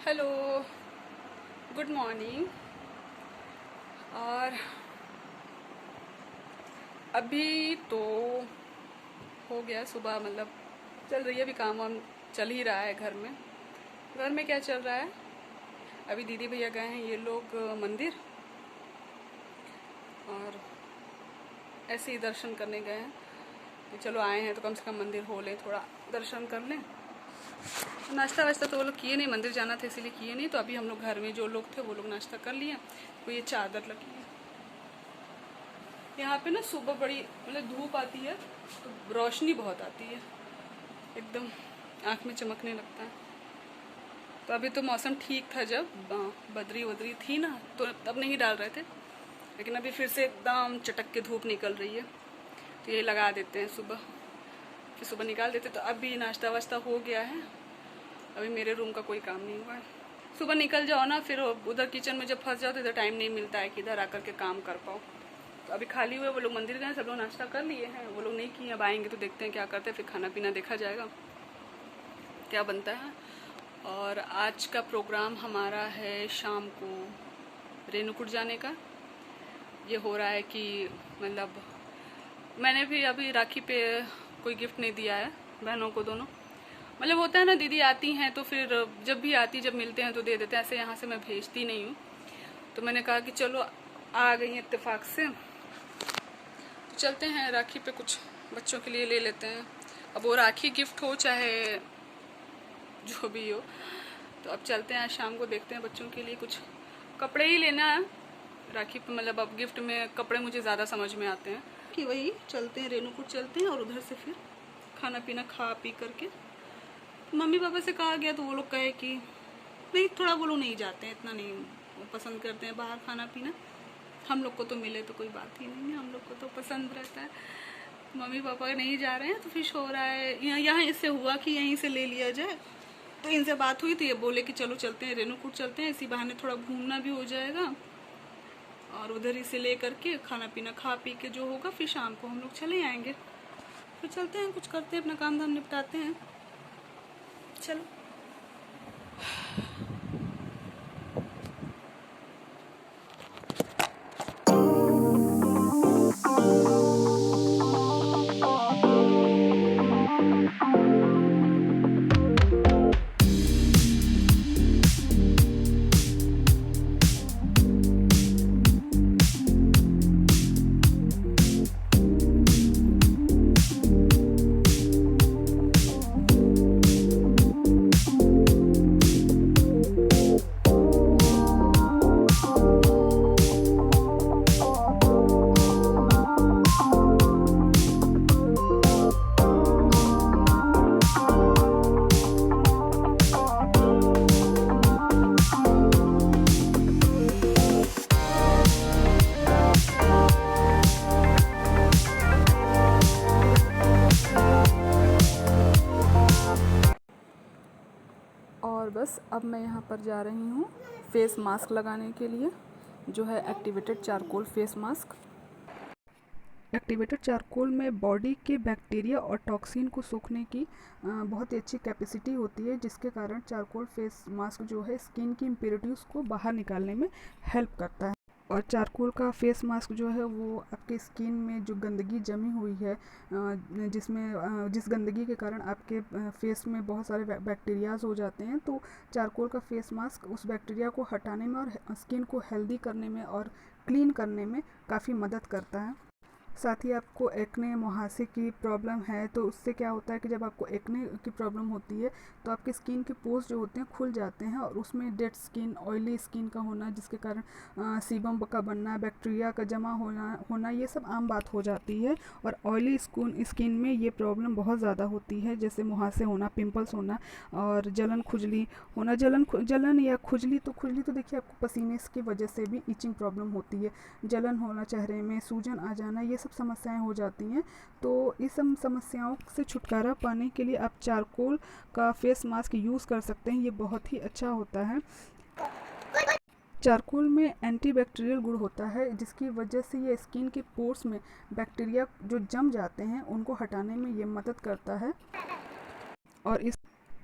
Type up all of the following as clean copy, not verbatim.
Hello, good morning. और अभी तो हो गया सुबह, मतलब चल रही है, अभी काम वाम चल ही रहा है घर में। घर में क्या चल रहा है, अभी दीदी भैया गए हैं ये लोग मंदिर, और ऐसे ही दर्शन करने गए हैं कि चलो आए हैं तो कम से कम मंदिर हो लें, थोड़ा दर्शन कर लें। नाश्ता वाश्ता तो वो लोग किए नहीं, मंदिर जाना था इसीलिए किए नहीं। तो अभी हम लोग घर में जो लोग थे वो लोग नाश्ता कर लिए। तो ये चादर लगी है यहाँ पे ना, सुबह बड़ी मतलब धूप आती है तो रोशनी बहुत आती है, एकदम आँख में चमकने लगता है। तो अभी तो मौसम ठीक था, जब बदरी वदरी थी ना तो तब नहीं डाल रहे थे, लेकिन अभी फिर से एकदम चटक के धूप निकल रही है तो ये लगा देते हैं सुबह, फिर सुबह निकाल देते। तो अभी नाश्ता वाश्ता हो गया है, अभी मेरे रूम का कोई काम नहीं हुआ है। सुबह निकल जाओ ना, फिर उधर किचन में जब फंस जाओ तो इधर टाइम नहीं मिलता है कि इधर आकर के काम कर पाओ। तो अभी खाली हुए, वो लोग मंदिर गए, सब लोग नाश्ता कर लिए हैं, वो लोग नहीं किए। अब आएंगे तो देखते हैं क्या करते हैं, फिर खाना पीना देखा जाएगा क्या बनता है। और आज का प्रोग्राम हमारा है शाम को रेणुकूट जाने का। ये हो रहा है कि मतलब मैंने भी अभी राखी पे कोई गिफ्ट नहीं दिया है बहनों को दोनों। मतलब होता है ना, दीदी आती हैं तो फिर जब भी आती, जब मिलते हैं तो दे देते हैं, ऐसे यहाँ से मैं भेजती नहीं हूँ। तो मैंने कहा कि चलो आ गई इत्तेफाक से, तो चलते हैं राखी पे कुछ बच्चों के लिए ले लेते हैं। अब वो राखी गिफ्ट हो चाहे जो भी हो, तो अब चलते हैं आज शाम को, देखते हैं बच्चों के लिए कुछ कपड़े ही लेना है राखी पे। मतलब अब गिफ्ट में कपड़े मुझे ज़्यादा समझ में आते हैं कि वही चलते हैं, रेणुकूट चलते हैं और उधर से फिर खाना पीना खा पी करके। मम्मी पापा से कहा गया तो वो लोग कहे कि नहीं, थोड़ा वो लोग नहीं जाते हैं, इतना नहीं वो पसंद करते हैं बाहर खाना पीना। हम लोग को तो मिले तो कोई बात ही नहीं है, हम लोग को तो पसंद रहता है। मम्मी पापा नहीं जा रहे हैं तो फिर हो रहा है यहाँ इससे हुआ कि यहीं से ले लिया जाए। तो इनसे बात हुई तो ये बोले कि चलो चलते हैं रेणुकूट चलते हैं, इसी बहाने थोड़ा घूमना भी हो जाएगा और उधर ही से ले करके खाना पीना खा पी के जो होगा फिर शाम को हम लोग चले आएंगे। फिर चलते हैं, कुछ करते हैं, अपना काम धाम निपटाते हैं। चलो। और बस अब मैं यहाँ पर जा रही हूँ फेस मास्क लगाने के लिए, जो है activated charcoal face mask. Activated charcoal में बॉडी के बैक्टीरिया और टॉक्सिन को सोखने की बहुत ही अच्छी कैपेसिटी होती है, जिसके कारण चारकोल फेस मास्क जो है स्किन की इम्प्योरिटीज़ को बाहर निकालने में हेल्प करता है। और चारकोल का फेस मास्क जो है वो आपके स्किन में जो गंदगी जमी हुई है, जिस गंदगी के कारण आपके फेस में बहुत सारे बैक्टीरियाज हो जाते हैं, तो चारकोल का फेस मास्क उस बैक्टीरिया को हटाने में और स्किन को हेल्दी करने में और क्लीन करने में काफ़ी मदद करता है। साथ ही आपको एक्ने मुहासे की प्रॉब्लम है तो उससे क्या होता है कि जब आपको एक्ने की प्रॉब्लम होती है तो आपके स्किन के पोर्स जो होते हैं खुल जाते हैं, और उसमें डेड स्किन, ऑयली स्किन का होना, जिसके कारण सीबम का बनना, बैक्टीरिया का जमा होना ये सब आम बात हो जाती है। और ऑयली स्किन में ये प्रॉब्लम बहुत ज़्यादा होती है, जैसे मुहासे होना, पिंपल्स होना और जलन खुजली होना। जलन या खुजली तो देखिए आपको पसीने की वजह से भी ईचिंग प्रॉब्लम होती है। जलन होना, चेहरे में सूजन आ जाना, ये सब समस्याएं हो जाती हैं। तो इस सब समस्याओं से छुटकारा पाने के लिए आप चारकोल का फेस मास्क यूज़ कर सकते हैं, ये बहुत ही अच्छा होता है। चारकोल में एंटीबैक्टीरियल गुण होता है, जिसकी वजह से ये स्किन के पोर्स में बैक्टीरिया जो जम जाते हैं उनको हटाने में ये मदद करता है। और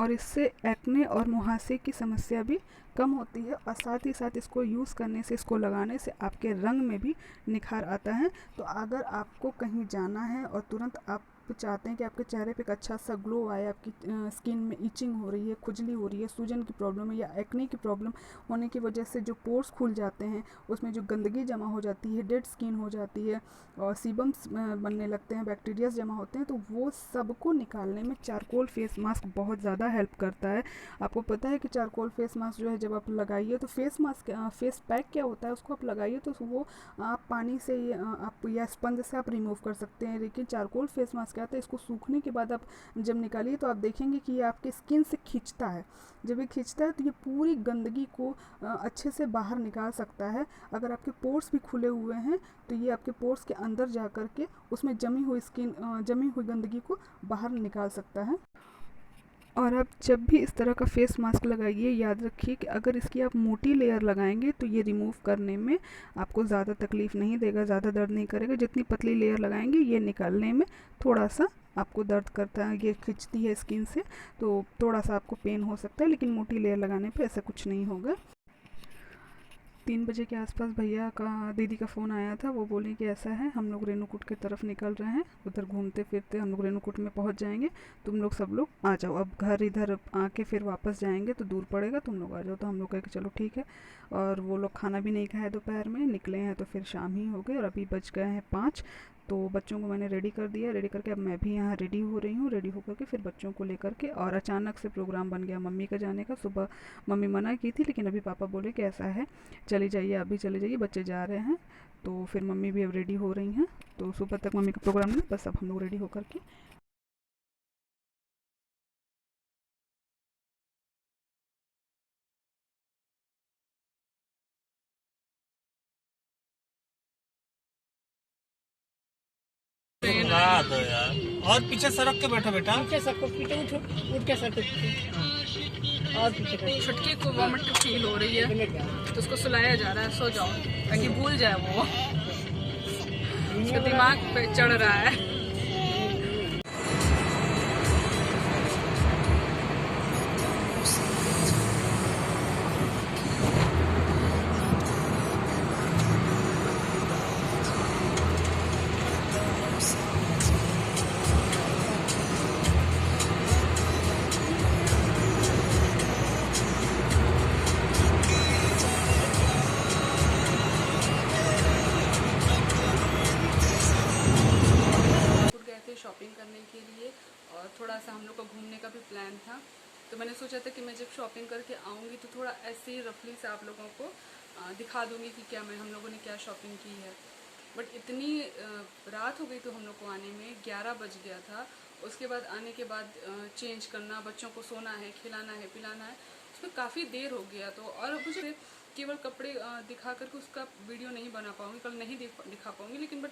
और इससे एक्ने और मुहासे की समस्या भी कम होती है। और साथ ही साथ इसको यूज़ करने से, इसको लगाने से आपके रंग में भी निखार आता है। तो अगर आपको कहीं जाना है और तुरंत आप चाहते हैं कि आपके चेहरे पे एक अच्छा सा ग्लो आए, आपकी स्किन में इचिंग हो रही है, खुजली हो रही है, सूजन की प्रॉब्लम है या एक्ने की प्रॉब्लम होने की वजह से जो पोर्स खुल जाते हैं, उसमें जो गंदगी जमा हो जाती है, डेड स्किन हो जाती है और सीबम्स बनने लगते हैं, बैक्टीरियाज जमा होते हैं, तो वो सबको निकालने में चारकोल फेस मास्क बहुत ज़्यादा हेल्प करता है। आपको पता है कि चारकोल फेस मास्क जो है जब आप लगाइए तो फेस मास्क फेस पैक क्या होता है, उसको आप लगाइए तो वो आप पानी से आप या स्पंज से आप रिमूव कर सकते हैं। लेकिन चारकोल फेस मास्क क्या होता है, इसको सूखने के बाद आप जब निकालिए तो आप देखेंगे कि ये आपके स्किन से खींचता है। जब ये खींचता है तो ये पूरी गंदगी को अच्छे से बाहर निकाल सकता है। अगर आपके पोर्स भी खुले हुए हैं तो ये आपके पोर्स के अंदर जा कर के उसमें जमी हुई गंदगी को बाहर निकाल सकता है। और आप जब भी इस तरह का फेस मास्क लगाइए, याद रखिए कि अगर इसकी आप मोटी लेयर लगाएंगे तो ये रिमूव करने में आपको ज़्यादा तकलीफ़ नहीं देगा, ज़्यादा दर्द नहीं करेगा। जितनी पतली लेयर लगाएंगे ये निकालने में थोड़ा सा आपको दर्द करता है, ये खिंचती है स्किन से, तो थोड़ा सा आपको पेन हो सकता है, लेकिन मोटी लेयर लगाने पर ऐसा कुछ नहीं होगा। 3 बजे के आसपास भैया का दीदी का फ़ोन आया था। वो बोले कि ऐसा है, हम लोग रेणुकूट की तरफ निकल रहे हैं, उधर घूमते फिरते हम लोग रेणुकूट में पहुंच जाएंगे, तुम लोग सब लोग आ जाओ। अब घर इधर आके फिर वापस जाएंगे तो दूर पड़ेगा, तुम लोग आ जाओ। तो हम लोग कहे कि चलो ठीक है। और वो लोग खाना भी नहीं खाए दोपहर में, निकले हैं तो फिर शाम ही हो गई और अभी बज गए हैं 5। तो बच्चों को मैंने रेडी कर दिया, रेडी करके अब मैं भी यहाँ रेडी हो रही हूँ। रेडी होकर के फिर बच्चों को लेकर के, और अचानक से प्रोग्राम बन गया मम्मी का जाने का। सुबह मम्मी मना की थी, लेकिन अभी पापा बोले कि ऐसा है चली जाइए, अभी चले जाइए, बच्चे जा रहे हैं। तो फिर मम्मी भी अब रेडी हो रही हैं। तो सुबह तक मम्मी का प्रोग्राम नहीं, बस अब हम लोग रेडी होकर के ला दो यार। और पीछे सड़क के बैठो बेटा। पीछे सबको पीछे उठो, उठ के सर पे और पीछे कर। छुटकी को वॉमिट की फील हो रही है तो उसको सुलाया जा रहा है, सो जाओ ताकि भूल जाए वो, उसका दिमाग पे चढ़ रहा है। शॉपिंग करने के लिए और थोड़ा सा हम लोग का घूमने का भी प्लान था। तो मैंने सोचा था कि मैं जब शॉपिंग करके आऊँगी तो थोड़ा ऐसे ही रफली से आप लोगों को दिखा दूँगी कि क्या हम लोगों ने क्या शॉपिंग की है। बट इतनी रात हो गई तो हम लोग को आने में 11 बज गया था। उसके बाद आने के बाद चेंज करना, बच्चों को सोना है, खिलाना है, पिलाना है, उसमें काफ़ी देर हो गया। तो और मुझे केवल कपड़े दिखा करके उसका वीडियो नहीं बना पाऊँगी, कल नहीं दिखा पाऊँगी। लेकिन बट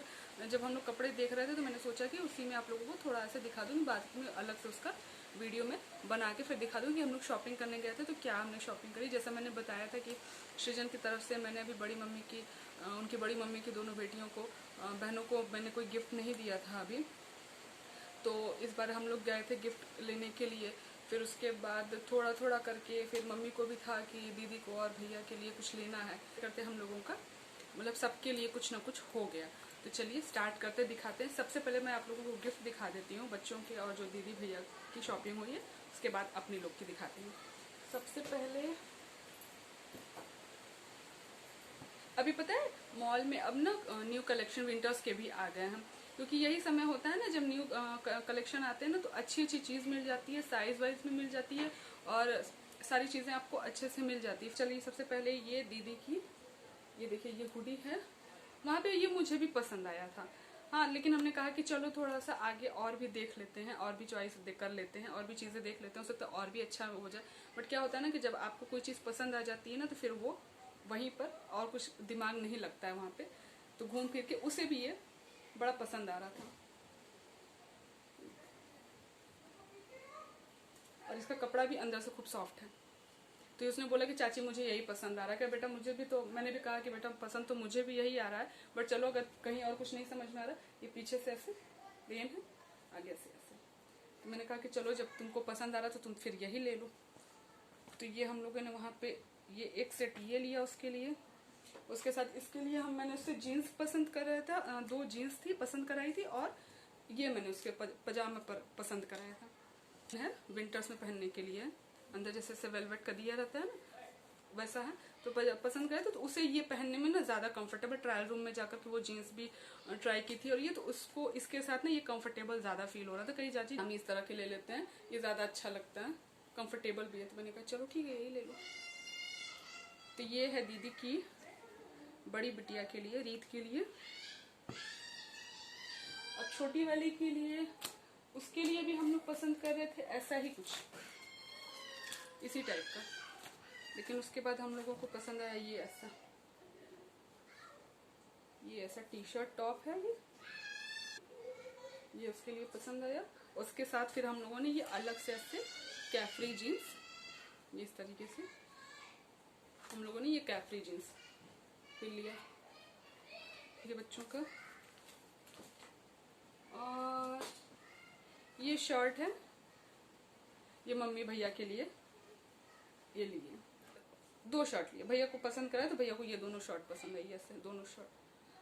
जब हम लोग कपड़े देख रहे थे तो मैंने सोचा कि उसी में आप लोगों को थोड़ा ऐसे दिखा दूँगी, बाद में अलग से उसका वीडियो में बना के फिर दिखा दूँगी कि हम लोग शॉपिंग करने गए थे तो क्या हमने शॉपिंग करी। जैसा मैंने बताया था कि सृजन की तरफ से मैंने अभी बड़ी मम्मी की, उनकी बड़ी मम्मी की दोनों बेटियों को, बहनों को मैंने कोई गिफ्ट नहीं दिया था अभी। तो इस बार हम लोग गए थे गिफ्ट लेने के लिए। फिर उसके बाद थोड़ा थोड़ा करके फिर मम्मी को भी था कि दीदी को और भैया के लिए कुछ लेना है, करते हम लोगों का मतलब सबके लिए कुछ ना कुछ हो गया। तो चलिए स्टार्ट करते, दिखाते हैं। सबसे पहले मैं आप लोगों को गिफ्ट दिखा देती हूँ बच्चों के, और जो दीदी भैया की शॉपिंग हुई है उसके बाद अपने लोग की दिखाती हूँ। सबसे पहले अभी पता है मॉल में अब ना न्यू कलेक्शन विंटर्स के भी आ गए हैं, क्योंकि यही समय होता है ना जब न्यू कलेक्शन आते हैं ना, तो अच्छी अच्छी चीज़ मिल जाती है, साइज वाइज में मिल जाती है और सारी चीज़ें आपको अच्छे से मिल जाती है। चलिए सबसे पहले ये दीदी की, ये देखिए ये हुडी है, वहाँ पे ये मुझे भी पसंद आया था। हाँ, लेकिन हमने कहा कि चलो थोड़ा सा आगे और भी देख लेते हैं, और भी चॉइस कर लेते हैं, और भी चीज़ें देख लेते हैं, हो सकता है और भी अच्छा हो जाए। बट क्या होता है ना कि जब आपको कोई चीज़ पसंद आ जाती है ना, तो फिर वो वहीं पर और कुछ दिमाग नहीं लगता है वहाँ पे। तो घूम फिर के उसे भी ये बड़ा पसंद आ रहा था, और इसका कपड़ा भी अंदर से खूब सॉफ्ट है। तो उसने बोला कि चाची मुझे यही पसंद आ रहा है। क्या बेटा मुझे भी, तो मैंने भी कहा कि बेटा पसंद तो मुझे भी यही आ रहा है, बट चलो अगर कहीं और कुछ नहीं समझ में आ रहा, ये पीछे से ऐसे प्लेन है, आगे से ऐसे, मैंने कहा कि चलो जब तुमको पसंद आ रहा तो तुम फिर यही ले लो। तो ये हम लोगों ने वहाँ पे ये एक सेट ये लिया उसके लिए। उसके साथ इसके लिए मैंने उससे जीन्स पसंद कराया था, 2 जीन्स थी पसंद कराई थी, और ये मैंने उसके पजामा पर पसंद कराया था। है विंटर्स में पहनने के लिए, अंदर जैसे वेलवेट का दिया रहता है ना वैसा है, तो पसंद कराया तो उसे ये पहनने में ना ज़्यादा कंफर्टेबल। ट्रायल रूम में जाकर के वो जीन्स भी ट्राई की थी, और ये तो उसको इसके साथ ना ये कंफर्टेबल ज़्यादा फील हो रहा था। कहीं जाती हम इस तरह के ले लेते हैं, ये ज़्यादा अच्छा लगता है, कंफर्टेबल भी है। तो मैंने कहा चलो ठीक है यही ले लो। तो ये है दीदी की बड़ी बिटिया के लिए, रीत के लिए। और छोटी वाली के लिए, उसके लिए भी हम लोग पसंद कर रहे थे ऐसा ही कुछ, इसी टाइप का। लेकिन उसके बाद हम लोगों को पसंद आया ये ऐसा टी शर्ट टॉप है ये उसके लिए पसंद आया। उसके साथ फिर हम लोगों ने ये अलग से ऐसे कैफ्री जीन्स, ये इस तरीके से हम लोगों ने ये कैफ्री जीन्स फिर लिया ये बच्चों का। और ये शर्ट है, ये मम्मी भैया के लिए ये लिए। 2 शर्ट लिए, भैया को पसंद करा तो भैया को ये दोनों शर्ट पसंद आई, ऐसे दोनों शर्ट।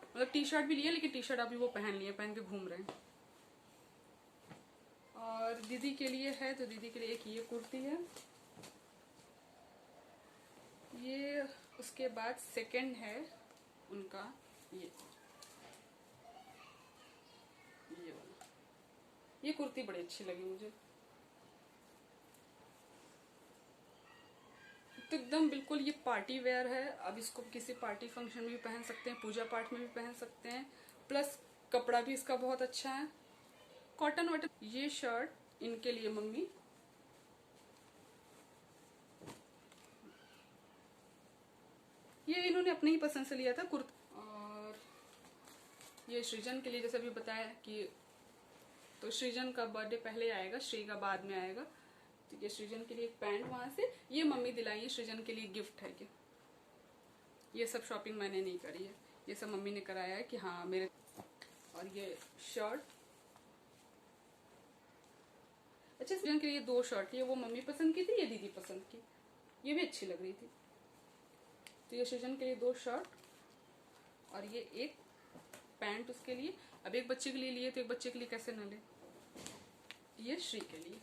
मतलब टी शर्ट भी लिए, लेकिन टी शर्ट अभी वो पहन लिए, पहन के घूम रहे हैं। और दीदी के लिए है, तो दीदी के लिए एक ये कुर्ती है ये। उसके बाद सेकंड है उनका ये वाला। ये कुर्ती बड़ी अच्छी लगी मुझे, तो एकदम बिल्कुल ये पार्टी वेयर है। अब इसको किसी पार्टी फंक्शन में भी पहन सकते हैं, पूजा पाठ में भी पहन सकते हैं, प्लस कपड़ा भी इसका बहुत अच्छा है, कॉटन वॉटन। ये शर्ट इनके लिए मम्मी, ये इन्होंने अपने ही पसंद से लिया था कुर्ता। और ये सृजन के लिए, जैसे अभी बताया कि तो सृजन का बर्थडे पहले आएगा, श्री का बाद में आएगा। तो ये सृजन के लिए एक पैंट वहां से, ये मम्मी दिलाई है, सृजन के लिए गिफ्ट है ये सब शॉपिंग मैंने नहीं करी है, ये सब मम्मी ने कराया है कि हाँ मेरे। और ये शर्ट, अच्छा सृजन के लिए 2 शर्ट, ये वो मम्मी पसंद की थी, ये दीदी पसंद की, ये भी अच्छी लग रही थी। तो ये सृजन के लिए 2 शर्ट और ये एक पैंट उसके लिए। अब एक बच्चे के लिए लिए तो एक बच्चे के लिए कैसे न ले, ये श्री के लिए।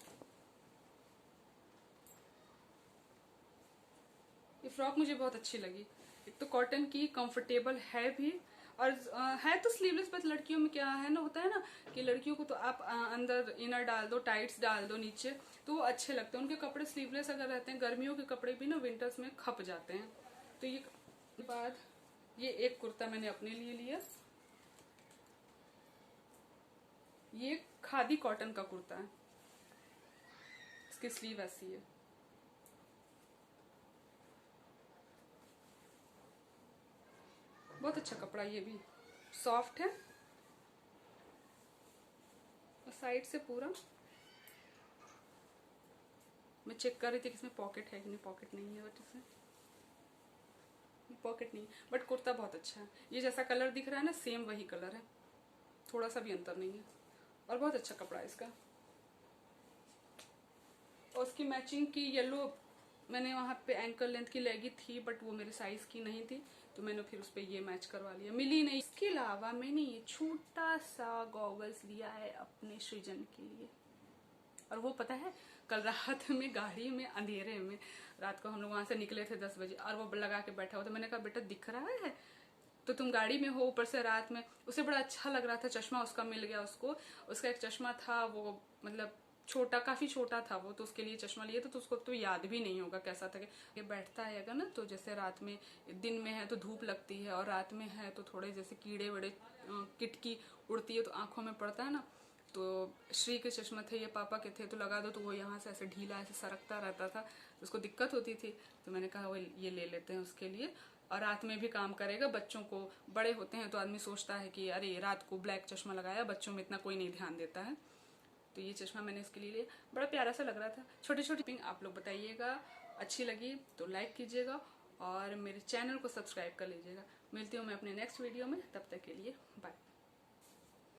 ये फ्रॉक मुझे बहुत अच्छी लगी, एक तो कॉटन की, कंफर्टेबल है भी, और है तो स्लीवलेस। बस लड़कियों में क्या है ना, होता है ना कि लड़कियों को तो आप अंदर इनर डाल दो, टाइट्स डाल दो नीचे, तो वो अच्छे लगते हैं। उनके कपड़े स्लीवलेस अगर रहते हैं, गर्मियों के कपड़े भी ना विंटर्स में खप जाते हैं। तो ये बाद ये एक कुर्ता मैंने अपने लिए लिया, ये खादी कॉटन का कुर्ता है, इसकी स्लीव ऐसी है। बहुत अच्छा कपड़ा, ये भी सॉफ्ट है, और साइड से पूरा मैं चेक कर रही थी कि इसमें पॉकेट है कि नहीं, पॉकेट नहीं है, बट इसमें पॉकेट नहीं, बट कुर्ता बहुत अच्छा है। ये जैसा कलर दिख रहा है ना, सेम वही कलर है, थोड़ा सा भी अंतर नहीं है, और बहुत अच्छा कपड़ा है इसका। और उसकी मैचिंग की येलो, मैंने वहाँ पे एंकल लेंथ की लेगी थी, बट वो मेरे साइज की नहीं थी, तो मैंने फिर उस पर ये मैच करवा लिया, मिली नहीं। इसके अलावा मैंने ये छोटा सा गॉगल्स लिया है अपने सृजन के लिए। और वो पता है, कल रात में गाड़ी में अंधेरे में, रात को हम लोग वहां से निकले थे 10 बजे, और वो लगा के बैठा हुआ था। मैंने कहा बेटा दिख रहा है, तो तुम गाड़ी में हो, ऊपर से रात में, उसे बड़ा अच्छा लग रहा था। चश्मा उसका मिल गया उसको, उसका एक चश्मा था वो मतलब छोटा, काफी छोटा था वो, तो उसके लिए चश्मा लिया था। तो उसको तो याद भी नहीं होगा कैसा था। ये बैठता है अगर ना, तो जैसे रात में, दिन में है तो धूप लगती है, और रात में है तो थोड़े जैसे कीड़े वड़े किटकी उड़ती है तो आंखों में पड़ता है ना। तो श्री के चश्मा थे, ये पापा के थे, तो लगा दो तो वो यहाँ से ऐसे ढीला ऐसे सरकता रहता था, तो उसको दिक्कत होती थी। तो मैंने कहा वो ये ले लेते हैं उसके लिए, और रात में भी काम करेगा। बच्चों को, बड़े होते हैं तो आदमी सोचता है कि अरे रात को ब्लैक चश्मा लगाया, बच्चों में इतना कोई नहीं ध्यान देता है। तो ये चश्मा मैंने इसके लिए लिया, बड़ा प्यारा सा लग रहा था। छोटी छोटी पिंग आप लोग बताइएगा, अच्छी लगी तो लाइक कीजिएगा, और मेरे चैनल को सब्सक्राइब कर लीजिएगा। मिलती हूँ मैं अपने नेक्स्ट वीडियो में, तब तक के लिए बाय।